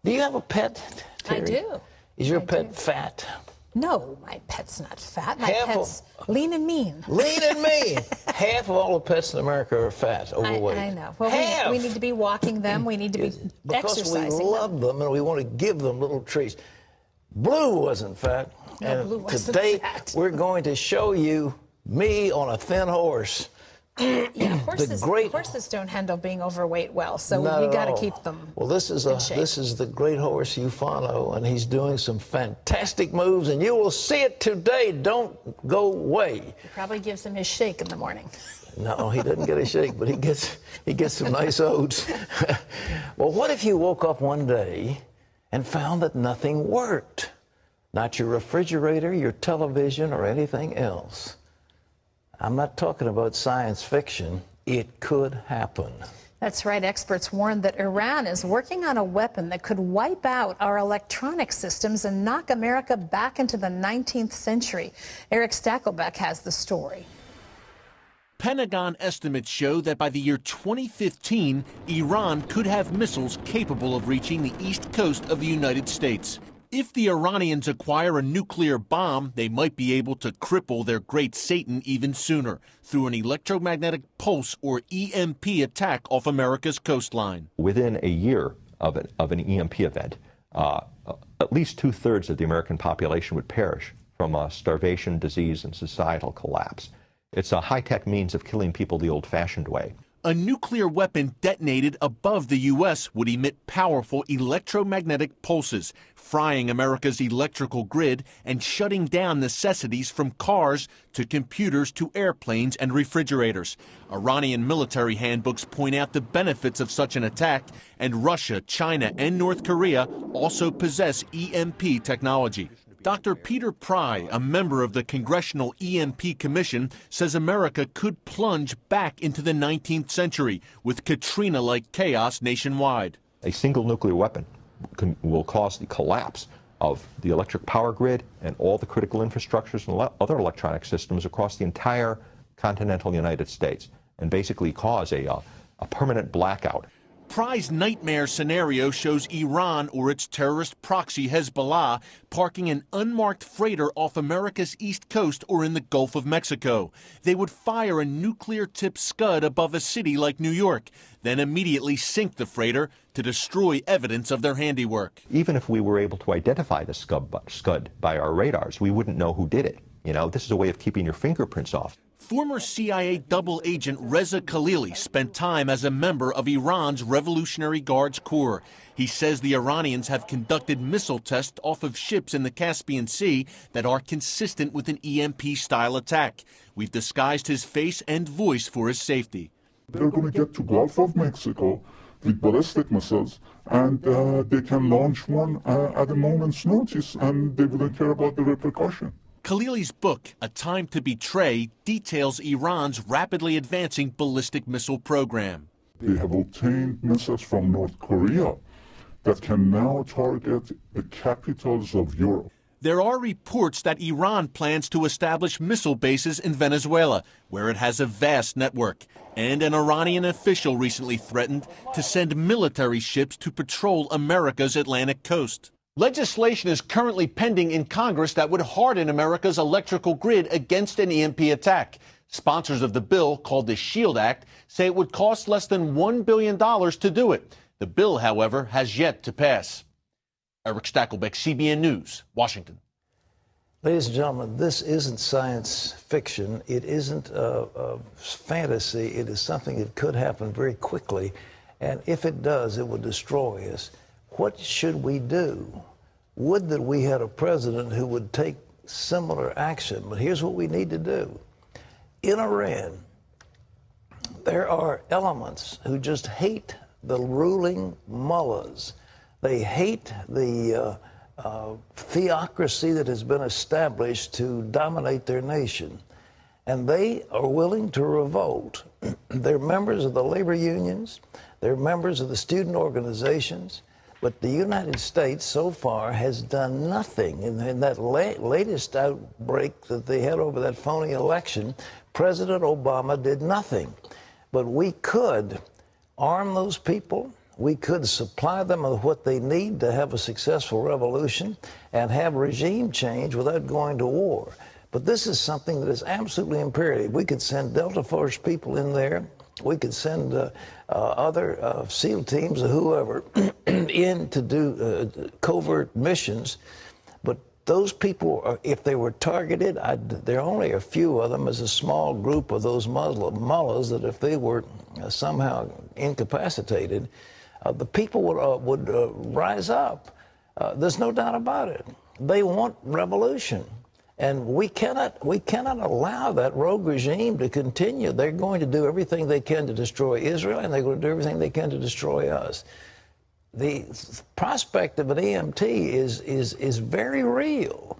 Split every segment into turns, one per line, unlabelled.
Do you have a pet, Terry?
I do.
Is your pet fat?
No, my pet's not fat. My pet's lean and mean.
Lean and mean. Half of all the pets in America are fat, overweight.
I know. Well, we need to be walking them. We need to be exercising
because we love them and we want to give them little treats. Blue wasn't fat.
No,
and
Blue wasn't
today
fat.
We're going to show you me on a thin horse.
Yeah, horses don't handle being overweight well, so we got to keep them.
Well, this is the great horse Ufano, and he's doing some fantastic moves, and you will see it today. Don't go away.
He probably gives him his shake in the morning.
No, he doesn't get a shake, but he gets some nice oats. Well, what if you woke up one day and found that nothing worked? Not your refrigerator, your television, or anything else. I'm not talking about science fiction. It could happen.
That's right. Experts warn that Iran is working on a weapon that could wipe out our electronic systems and knock America back into the 19th century. Eric Stakelbeck has the story.
Pentagon estimates show that by the year 2015, Iran could have missiles capable of reaching the east coast of the United States. If the Iranians acquire a nuclear bomb, they might be able to cripple their great Satan even sooner through an electromagnetic pulse or EMP attack off America's coastline.
Within a year of an EMP event, at least 2/3 of the American population would perish from starvation, disease, and societal collapse. It's a high-tech means of killing people the old-fashioned way.
A nuclear weapon detonated above the U.S. would emit powerful electromagnetic pulses, frying America's electrical grid and shutting down necessities from cars to computers to airplanes and refrigerators. Iranian military handbooks point out the benefits of such an attack, and Russia, China, and North Korea also possess EMP technology. Dr. Peter Pry, a member of the Congressional EMP Commission, says America could plunge back into the 19th century with Katrina-like chaos nationwide.
A single nuclear weapon will cause the collapse of the electric power grid and all the critical infrastructures and other electronic systems across the entire continental United States, and basically cause a permanent blackout.
Pry's nightmare scenario shows Iran or its terrorist proxy Hezbollah parking an unmarked freighter off America's east coast or in the Gulf of Mexico. They would fire a nuclear-tipped Scud above a city like New York, then immediately sink the freighter to destroy evidence of their handiwork.
Even if we were able to identify the Scud by our radars, we wouldn't know who did it. You know, this is a way of keeping your fingerprints off.
Former CIA double agent Reza Khalili spent time as a member of Iran's Revolutionary Guards Corps. He says the Iranians have conducted missile tests off of ships in the Caspian Sea that are consistent with an EMP-style attack. We've disguised his face and voice for his safety.
They're going to get to Gulf of Mexico with ballistic missiles, and they can launch one at a moment's notice, and they wouldn't care about the repercussion.
Khalili's book, A Time to Betray, details Iran's rapidly advancing ballistic missile program.
They have obtained missiles from North Korea that can now target the capitals of Europe.
There are reports that Iran plans to establish missile bases in Venezuela, where it has a vast network. And an Iranian official recently threatened to send military ships to patrol America's Atlantic coast. Legislation is currently pending in Congress that would harden America's electrical grid against an EMP attack. Sponsors of the bill, called the SHIELD Act, say it would cost less than $1 billion to do it. The bill, however, has yet to pass. Eric Stakelbeck, CBN News, Washington.
Ladies and gentlemen, this isn't science fiction. It isn't fantasy. It is something that could happen very quickly. And if it does, it will destroy us. What should we do? Would that we had a president who would take similar action. But here's what we need to do. In Iran, there are elements who just hate the ruling mullahs. They hate the theocracy that has been established to dominate their nation. And they are willing to revolt. They're members of the labor unions. They're members of the student organizations. But the United States so far has done nothing. In that latest outbreak that they had over that phony election, President Obama did nothing. But we could arm those people. we could supply them with what they need to have a successful revolution and have regime change without going to war. But this is something that is absolutely imperative. We could send Delta Force people in there. We could send other SEAL teams or whoever in to do covert missions. But those people, if they were targeted, there are only a few of them as a small group of those Muslim mullahs that if they were somehow incapacitated, the people would rise up. There's no doubt about it. They want revolution. And we cannot allow that rogue regime to continue. They're going to do everything they can to destroy Israel, and they're going to do everything they can to destroy us. The prospect of an EMT is very real,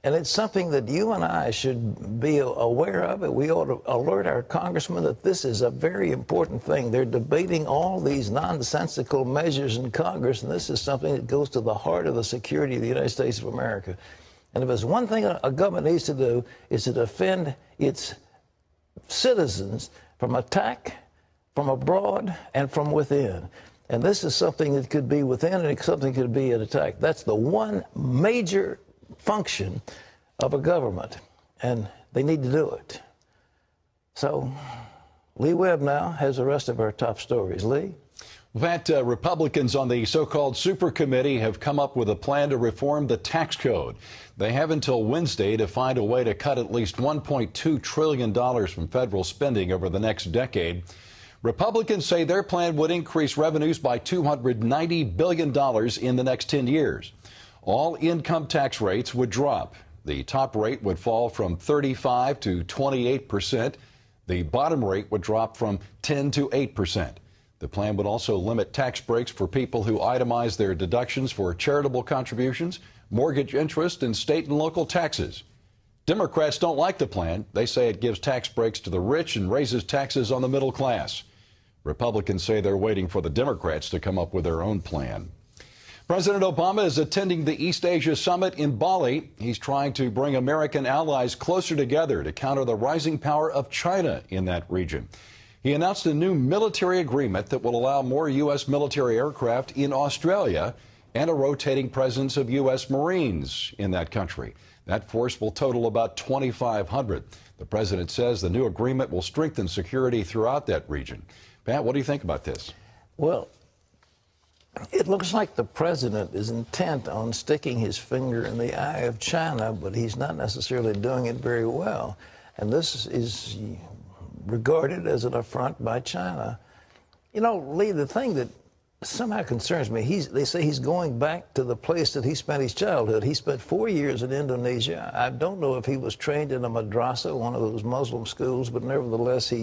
and it's something that you and I should be aware of. We ought to alert our congressmen that this is a very important thing. They're debating all these nonsensical measures in Congress, and this is something that goes to the heart of the security of the United States of America. And if there's one thing a government needs to do, is to defend its citizens from attack from abroad and from within. And this is something that could be within and something could be an attack. That's the one major function of a government, and they need to do it. So Lee Webb now has the rest of our top stories. Lee?
Pat, Republicans on the so-called super committee have come up with a plan to reform the tax code. They have until Wednesday to find a way to cut at least $1.2 trillion from federal spending over the next decade. Republicans say their plan would increase revenues by $290 billion in the next 10 years. All income tax rates would drop. The top rate would fall from 35% to 28%. The bottom rate would drop from 10% to 8%. The plan would also limit tax breaks for people who itemize their deductions for charitable contributions, mortgage interest, and state and local taxes. Democrats don't like the plan. They say it gives tax breaks to the rich and raises taxes on the middle class. Republicans say they're waiting for the Democrats to come up with their own plan. President Obama is attending the East Asia Summit in Bali. He's trying to bring American allies closer together to counter the rising power of China in that region. He announced a new military agreement that will allow more U.S. military aircraft in Australia and a rotating presence of U.S. Marines in that country. That force will total about 2,500. The president says the new agreement will strengthen security throughout that region. Pat, what do you think about this?
Well, it looks like the president is intent on sticking his finger in the eye of China, but he's not necessarily doing it very well. And this is regarded as an affront by China. You know, Lee, the thing that somehow concerns me, they say he's going back to the place that he spent his childhood. He spent 4 years in Indonesia. I don't know if he was trained in a madrasa, one of those Muslim schools, but nevertheless,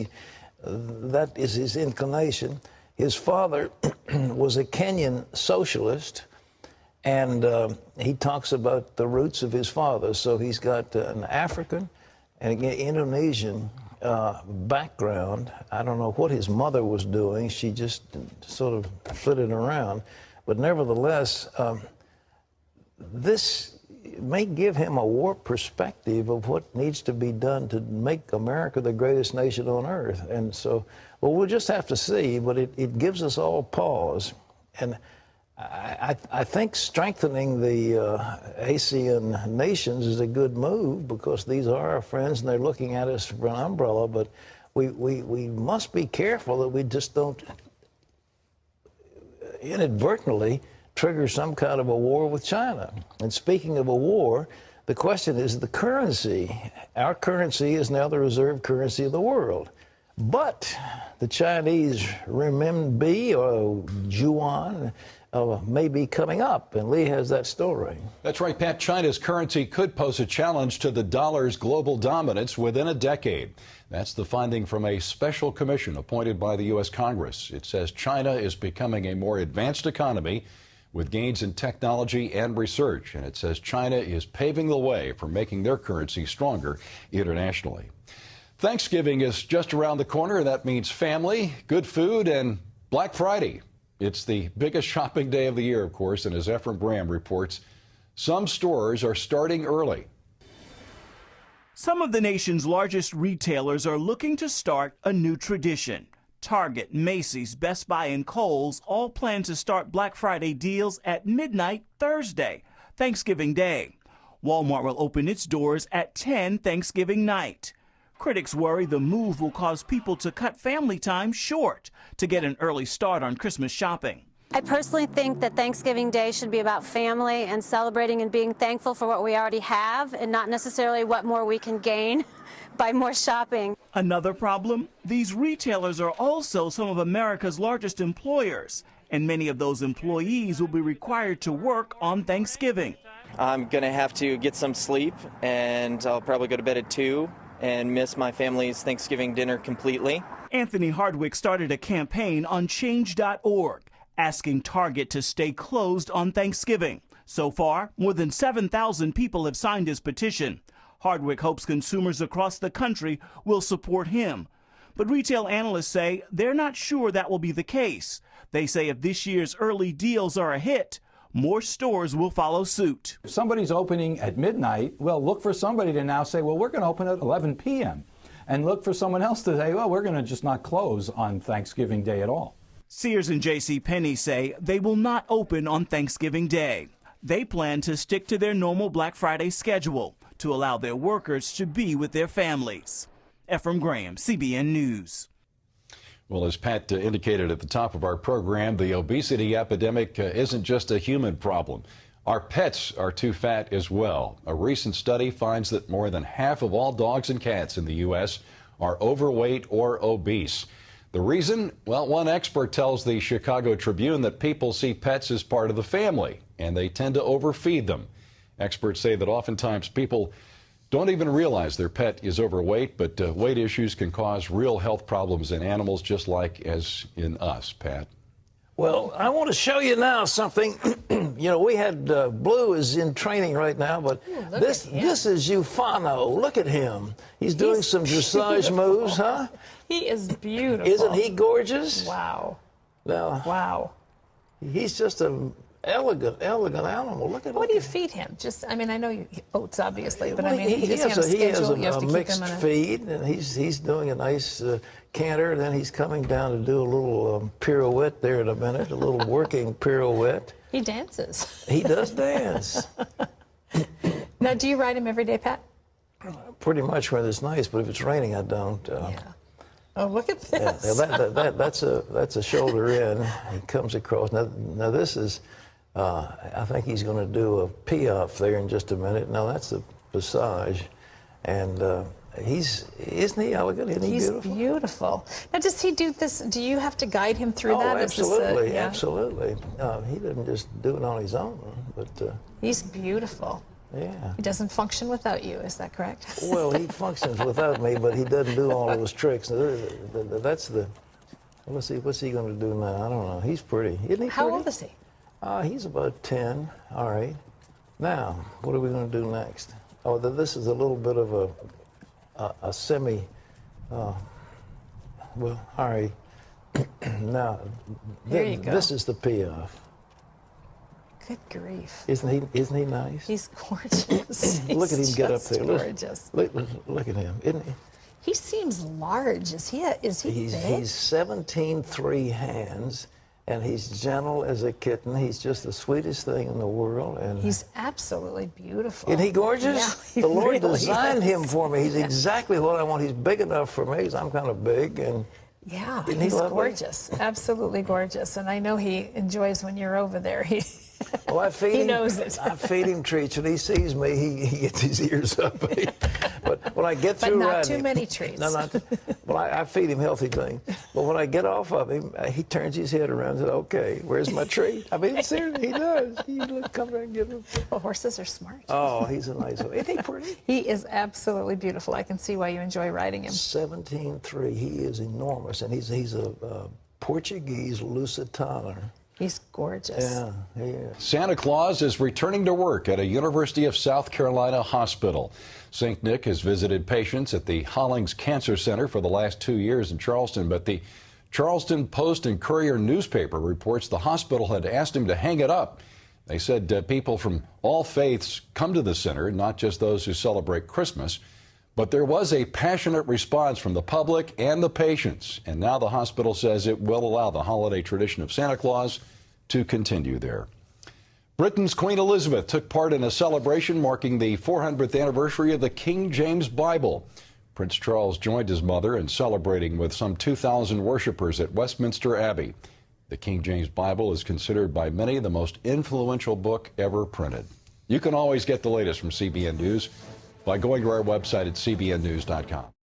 that is his inclination. His father was a Kenyan socialist, and he talks about the roots of his father. So he's got an African and again Indonesian background. I don't know what his mother was doing. She just sort of flitted around. But nevertheless, this may give him a warped perspective of what needs to be done to make America the greatest nation on earth. And so, well, we'll just have to see, but it gives us all pause. And I think strengthening the ASEAN nations is a good move because these are our friends and they're looking at us for an umbrella, but we must be careful that we just don't inadvertently trigger some kind of a war with China. And speaking of a war, the question is the currency. Our currency is now the reserve currency of the world. But the Chinese renminbi or yuan may be coming up, and Lee has that story.
That's right, Pat. China's currency could pose a challenge to the dollar's global dominance within a decade. That's the finding from a special commission appointed by the U.S. Congress. It says China is becoming a more advanced economy with gains in technology and research, and it says China is paving the way for making their currency stronger internationally. Thanksgiving is just around the corner, and that means family, good food, and Black Friday. It's the biggest shopping day of the year, of course, and as Efrem Graham reports, some stores are starting early.
Some of the nation's largest retailers are looking to start a new tradition, Target, Macy's, Best Buy, and Kohl's all plan to start Black Friday deals at midnight Thursday, Thanksgiving Day. Walmart will open its doors at 10 Thanksgiving night. Critics worry the move will cause people to cut family time short to get an early start on Christmas shopping.
I personally think that Thanksgiving Day should be about family and celebrating and being thankful for what we already have and not necessarily what more we can gain by more shopping.
Another problem? These retailers are also some of America's largest employers, and many of those employees will be required to work on Thanksgiving.
I'm going to have to get some sleep, and I'll probably go to bed at 2 and miss my family's Thanksgiving dinner completely.
Anthony Hardwick started a campaign on Change.org, asking Target to stay closed on Thanksgiving. So far, more than 7,000 people have signed his petition. Hardwick hopes consumers across the country will support him. But retail analysts say they're not sure that will be the case. They say if this year's early deals are a hit, more stores will follow suit.
If somebody's opening at midnight, well, look for somebody to now say, well, we're going to open at 11 p.m. And look for someone else to say, well, we're going to just not close on Thanksgiving Day at all.
Sears and JCPenney say they will not open on Thanksgiving Day. They plan to stick to their normal Black Friday schedule to allow their workers to be with their families. Ephraim Graham, CBN News.
Well, as Pat indicated at the top of our program, the obesity epidemic isn't just a human problem. Our pets are too fat as well. A recent study finds that more than half of all dogs and cats in the U.S. are overweight or obese. The reason? Well, one expert tells the Chicago Tribune that people see pets as part of the family, and they tend to overfeed them. Experts say that oftentimes people don't even realize their pet is overweight, but weight issues can cause real health problems in animals just like as in us, Pat.
Well, I want to show you now something. You know, we had Blue is in training right now, but this is Eufano. Look at him. He's doing some dressage moves, huh?
He is beautiful.
Isn't he gorgeous?
Wow.
Now,
Wow.
he's just an elegant animal. Look at him.
What do you feed him? Just, I mean, I know you oats, obviously, but
Well,
I mean, does he have a schedule? You have to keep
mixed
him in a...
feed, and he's doing a nice canter. Then he's coming down to do a little pirouette there in a minute, a little working pirouette.
He dances.
He does dance.
Now, do you ride him every day, Pat?
Pretty much when it's nice, but if it's raining, I don't.
Yeah. Oh, look at
Yeah,
this.
that's a shoulder in. He comes across. Now this is, I think he's going to do a piaffe there in just a minute. Now that's the passage, and isn't he elegant? Isn't he beautiful?
He's beautiful. Now, does he do this? Do you have to guide him through that?
Absolutely,
Yeah.
absolutely. He doesn't just do it on his own, but
He's beautiful.
yeah.
He doesn't function without you, is that correct?
Well, he functions without me, but he doesn't do all those tricks. That's the. Let's see, what's he going to do now? I don't know. He's pretty. Isn't he?
How
pretty?
old is he?
He's about 10. All right. Now, what are we going to do next? Oh, this is a little bit of a semi. Well, all right. Now,
Here you go.
this is the piaffe.
Good grief.
Isn't he nice?
He's gorgeous.
Look at him get up there.
Gorgeous.
Look at him. Isn't he?
He seems large. Is he big?
He's 17.3 hands, and he's gentle as a kitten. He's just the sweetest thing in the world. And
He's absolutely beautiful.
isn't he gorgeous?
Yeah, he
The Lord
really
designed him
is.
for me. He's exactly what I want. He's big enough for me because I'm kind of big. And
Yeah,
Isn't he
he's
lovely?
gorgeous. Absolutely gorgeous. And I know he enjoys when you're over there.
well, I feed
He
him.
knows it.
I feed him treats. When he sees me, he gets his ears up. But when I get
But
through
not
riding
too
him-
many treats.
No, not. Well, I feed him healthy things. But when I get off of him, he turns his head around and says, "Okay, where's my treat?" I mean, seriously, he does. He come there and give him.
Well, horses are smart.
Oh, he's a nice one. Isn't he pretty?
He is absolutely beautiful. I can see why you enjoy riding him.
17.3. He is enormous, and he's a Portuguese Lusitano.
He's gorgeous.
Yeah, he is.
Santa Claus is returning to work at a University of South Carolina hospital. St. Nick has visited patients at the Hollings Cancer Center for the last 2 years in Charleston, but the Charleston Post and Courier newspaper reports the hospital had asked him to hang it up. They said people from all faiths come to the center, not just those who celebrate Christmas. But there was a passionate response from the public and the patients, and now the hospital says it will allow the holiday tradition of Santa Claus to continue there. Britain's Queen Elizabeth took part in a celebration marking the 400th anniversary of the King James Bible. Prince Charles joined his mother in celebrating with some 2,000 worshipers at Westminster Abbey. The King James Bible is considered by many the most influential book ever printed. You can always get the latest from CBN News by going to our website at cbnnews.com.